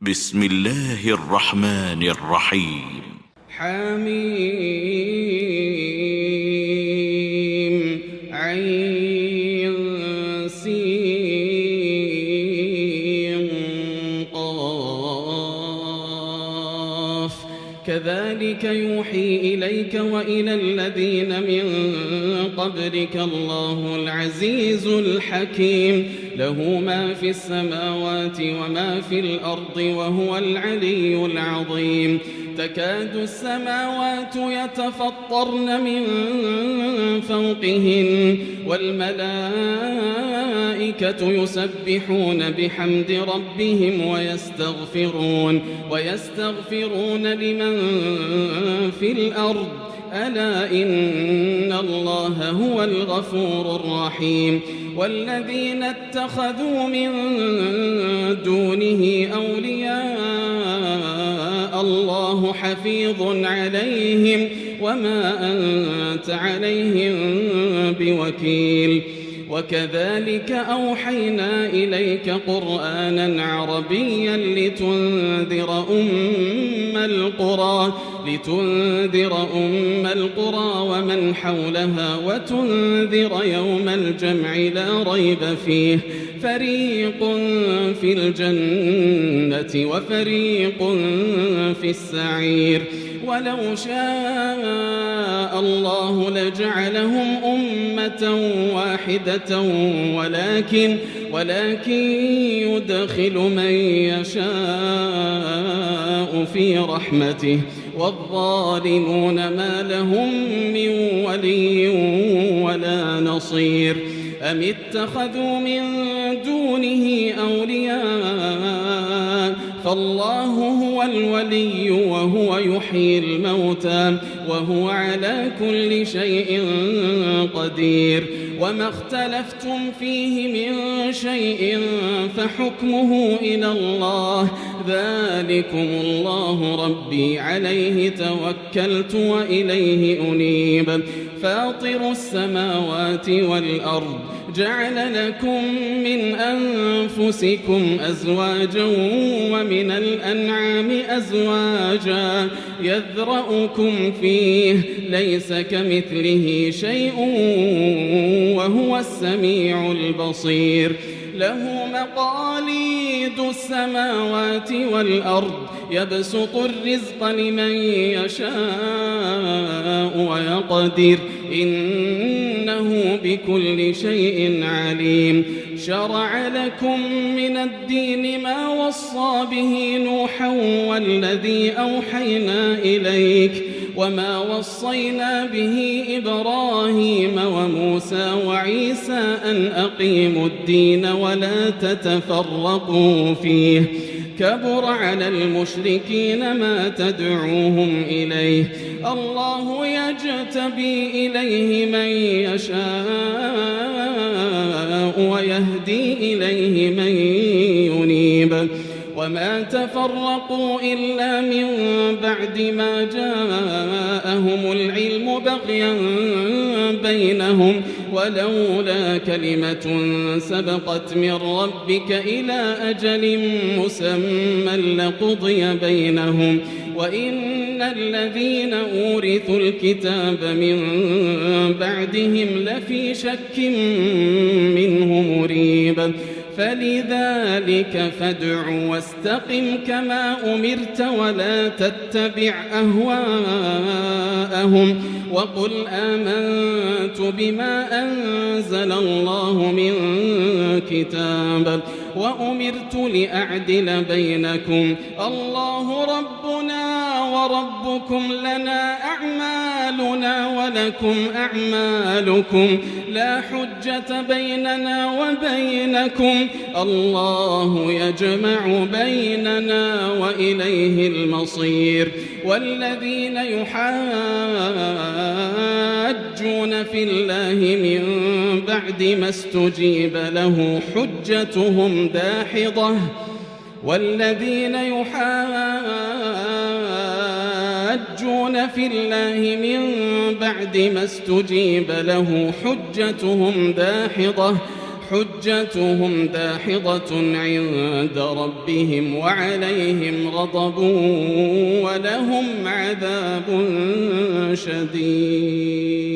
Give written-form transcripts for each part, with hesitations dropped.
بسم الله الرحمن الرحيم. حميم عين سين قاف كذلك يوحي إليك وإلى الذين من قبلك الله العزيز الحكيم له ما في السماوات وما في الأرض وهو العلي العظيم تكاد السماوات يتفطرن من فوقهن والملائكة يسبحون بحمد ربهم ويستغفرون لمن في الأرض ألا إن الله هو الغفور الرحيم والذين اتخذوا من دونه أولياء الله حفيظ عليهم وما أنت عليهم بوكيل وكذلك أوحينا إليك قرآنا عربيا لتنذر أم القرى ومن حولها وتنذر يوم الجمع لا ريب فيه فريق في الجنة وفريق في السعير ولو شاء الله لجعلهم أمة واحدة ولكن يدخل من يشاء في رحمته والظالمون ما لهم من ولي ولا نصير أم اتخذوا من دونه أولياء فالله هو الولي وهو يحيي الموتى وهو على كل شيء قدير وما اختلفتم فيه من شيء فحكمه إلى الله ذلكم الله ربي عليه توكلت وإليه أنيب فاطر السماوات والأرض جعل لكم من أنفسكم أزواجا ومن الأنعام أزواجا يذرأكم فيه ليس كمثله شيء وهو السميع البصير له مقاليد السماوات والأرض يبسط الرزق لمن يشاء ويقدر إنه بكل شيء عليم شرع لكم من الدين ما وصى به نوحا والذي أوحينا إليك وما وصينا به إبراهيم وموسى وعيسى أن أقيموا الدين ولا تتفرقوا فيه كبر على المشركين ما تدعوهم إليه الله يجتبي إليه من يشاء ويهدي إليه من ينيب وما تفرقوا إلا من بعد ما جاءهم العلم بغيا بينهم ولولا كلمة سبقت من ربك إلى أجل مسمى لقضي بينهم وإن الذين أورثوا الكتاب من بعدهم لفي شك منه مريب فلذلك فادع واستقم كما أمرت ولا تتبع أهواءهم وقل آمنت بما أنزل الله من كتاب وأمرت لأعدل بينكم الله ربنا وربكم لنا أعمالنا ولكم أعمالكم لا حجة بيننا وبينكم الله يجمع بيننا وإليه المصير والذين يحاجون في الله من بعد ما استجيب له حجتهم داحضة والذين يحاجون في الله من بعد ما استجيب له حجتهم داحضة حجتهم داحضة عند ربهم وعليهم غضب ولهم عذاب شديد.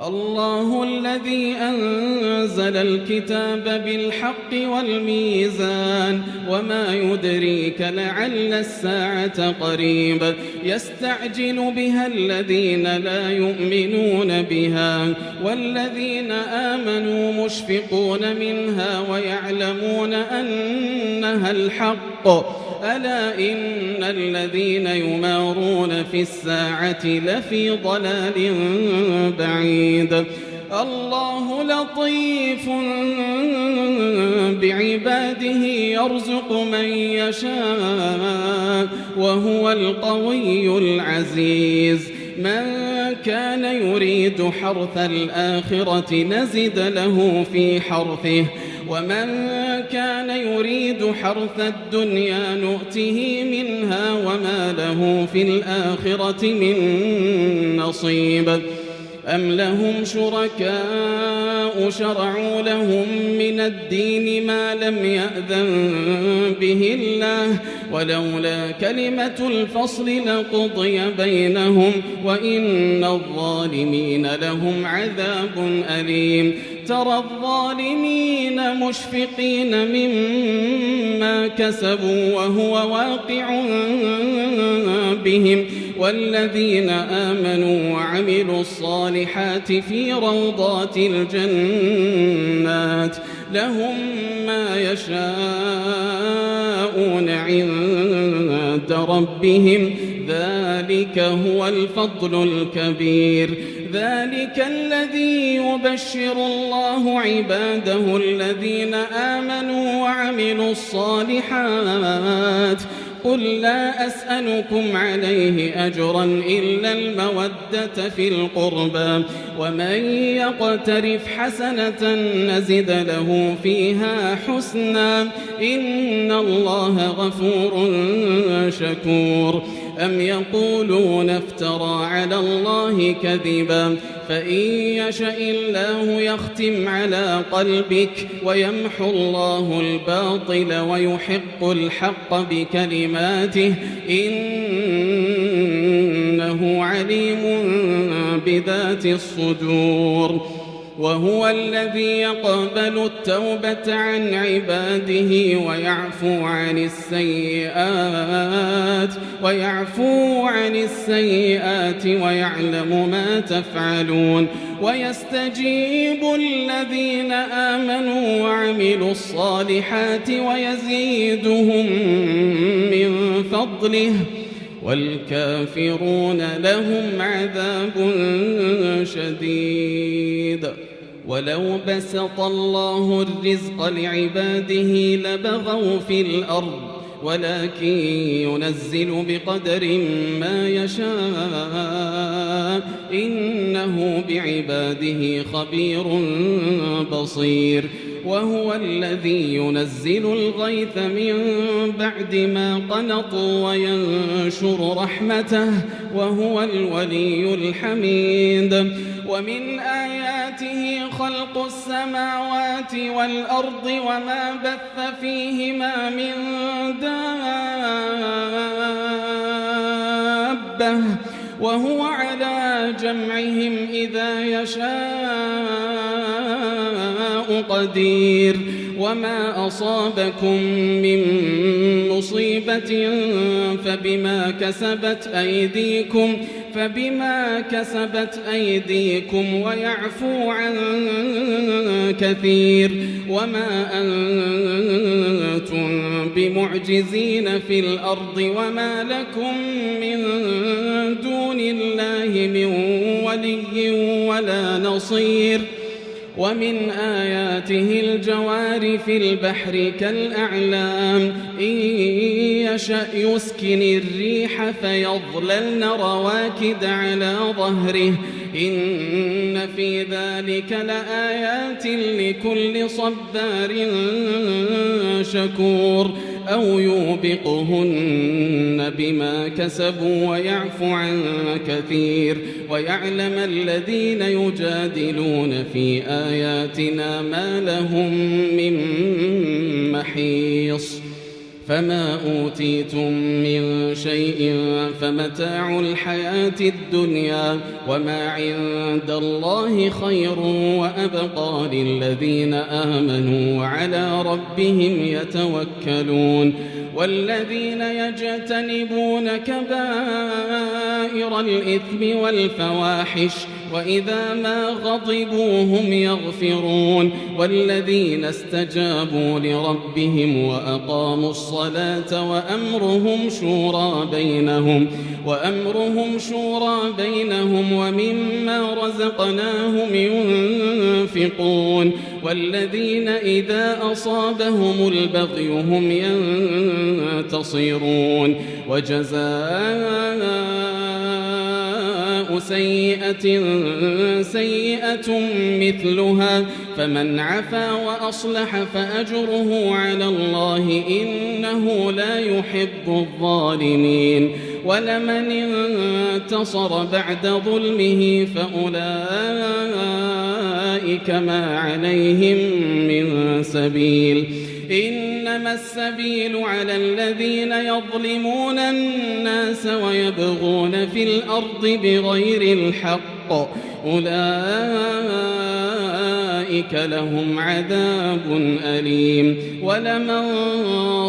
الله الذي أنزل الكتاب بالحق والميزان وما يدريك لعل الساعة قريب يستعجل بها الذين لا يؤمنون بها والذين آمنوا مشفقون منها ويعلمون أنها الحق ألا إن الذين يمارون في الساعة لفي ضلال بعيد. الله لطيف بعباده يرزق من يشاء وهو القوي العزيز. من كان يريد حرث الآخرة نزد له في حرثه ومن كان يريد حرث الدنيا نؤته منها وما له في الآخرة من نصيب. أم لهم شركاء شرعوا لهم من الدين ما لم يأذن به الله ولولا كلمة الفصل لقضي بينهم وإن الظالمين لهم عذاب أليم. ترى الظالمين مشفقين مما كسبوا وهو واقع بهم والذين آمنوا وعملوا الصالحات في روضات الجنات لهم ما يشاءون عند ربهم ذلك هو الفضل الكبير. ذلك الذي يبشر الله عباده الذين آمنوا وعملوا الصالحات قل لا أسألكم عليه أجرا إلا المودة في القربى ومن يقترف حسنة نزد له فيها حسنا إن الله غفور شكور. أم يقولون افترى على الله كذبا فإن يشأ الله يختم على قلبك ويمحو الله الباطل ويحق الحق بكلماته إنه عليم بذات الصدور. وهو الذي يقبل التوبة عن عباده ويعفو عن السيئات ويعلم ما تفعلون ويستجيب الذين آمنوا وعملوا الصالحات ويزيدهم من فضله والكافرون لهم عذاب شديد. ولو بسط الله الرزق لعباده لبغوا في الأرض ولكن ينزل بقدر ما يشاء إنه بعباده خبير بصير. وهو الذي ينزل الغيث من بعد ما قنطوا وينشر رحمته وهو الولي الحميد. ومن آياته خلق السماوات والأرض وما بث فيهما من دابة وهو على جمعهم إذا يشاء قدير. وما أصابكم من مصيبة فبما كسبت أيديكم ويعفو عن كثير. وما أنتم بمعجزين في الأرض وما لكم من دون الله من ولي ولا نصير. ومن آياته الجوار في البحر كالأعلام إن يشأ يسكن الريح فيظللن رواكد على ظهره إن في ذلك لآيات لكل صبار شكور. أو يوبقهن بما كسبوا ويعفو عن كثير ويعلم الذين يجادلون في آياتنا ما لهم من محيص فما أوتيتم من شيء فمتاع الحياة الدنيا وما عند الله خير وأبقى للذين آمنوا وعلى ربهم يتوكلون والذين يجتنبون كبائر الإثم والفواحش وإذا ما غضبوا هم يغفرون والذين استجابوا لربهم وأقاموا الصلاة وأمرهم شورى بينهم ومما رزقناهم ينفقون والذين إذا أصابهم البغي هم ينتصرون وجزاء سيئة مثلها فمن عفا وأصلح فأجره على الله إنه لا يحب الظالمين ولمن انتصر بعد ظلمه فأولئك ما عليهم من سبيل إنما السبيل على الذين يظلمون الناس ويبغون في الأرض بغير الحق أولئك لهم عذاب أليم ولمن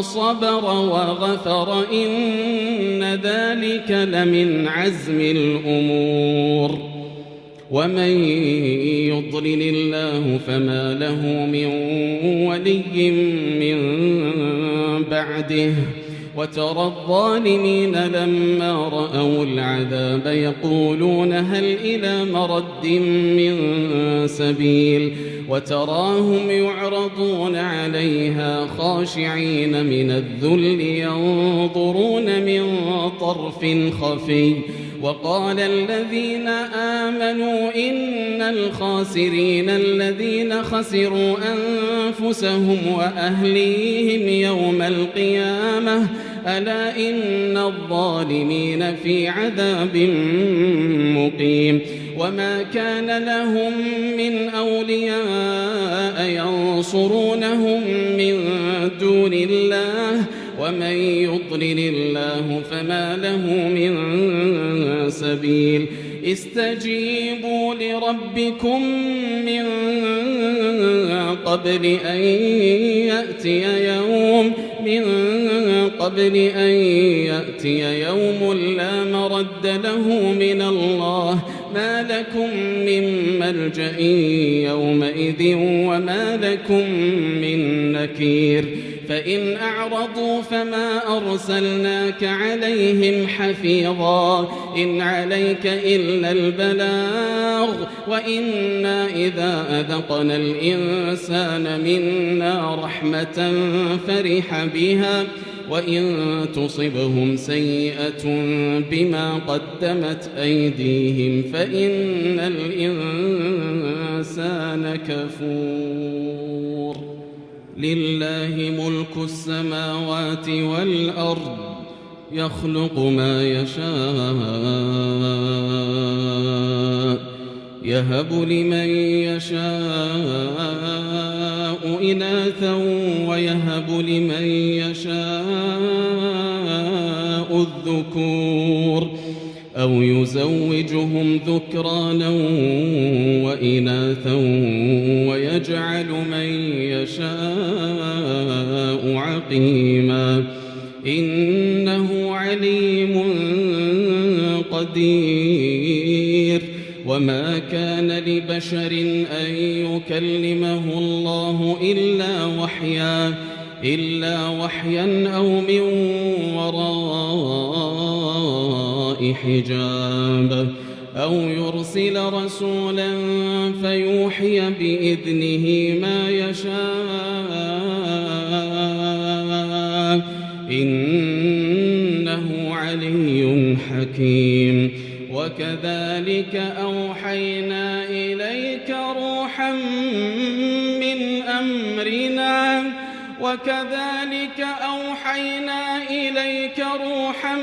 صبر وغفر إن ذلك لمن عزم الأمور ومن يضلل الله فما له من ولي من بعده وترى الظالمين لما رأوا العذاب يقولون هل إلى مرد من سبيل وتراهم يعرضون عليها خاشعين من الذل ينظرون من طرف خفي وقال الذين آمنوا إن الخاسرين الذين خسروا أنفسهم وأهليهم يوم القيامة ألا إن الظالمين في عذاب مقيم وما كان لهم من أولياء ينصرونهم من دون الله ومن يضلل الله فما له من سبيل استجيبوا لربكم من قبل أن يأتي يوم لا مرد له من الله ما لكم من ملجأ يومئذ وما لكم من نكير فإن أعرضوا فما أرسلناك عليهم حفيظا إن عليك إلا البلاغ وإنا إذا أذقنا الإنسان منا رحمة فرح بها وإن تصبهم سيئة بما قدمت أيديهم فإن الإنسان كفور لله ملك السماوات والأرض يخلق ما يشاء يهب لمن يشاء إناثا ويهب لمن يشاء الذكور أو يزوجهم ذكرانا وإناثا ويجعل من يشاء عقيما إنه عليم قدير وما كان لبشر أن يكلمه الله إلا وحيا أو من وراء حجاب أو يرسل رسولا فيوحي بإذنه ما يشاء إنه علي حكيم وكذلك أوحينا إليك روحا من أمرنا وكذلك أوحينا إليك روحا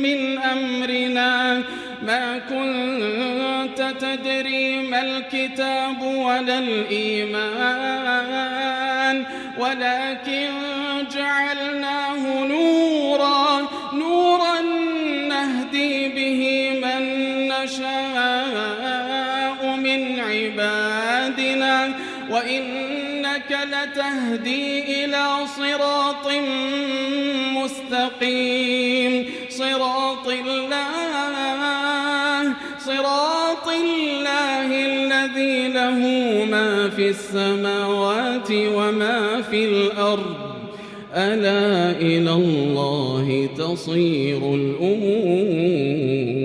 من أمرنا ما كنت تدري ما الكتاب ولا الإيمان ولكن جعلناه نورا نهدي به من نشاء من عبادنا وإنك لتهدي إلى صراط مستقيم صراط الله الذي له ما في السماوات وما في الأرض ألا إلى الله تصير الأمور.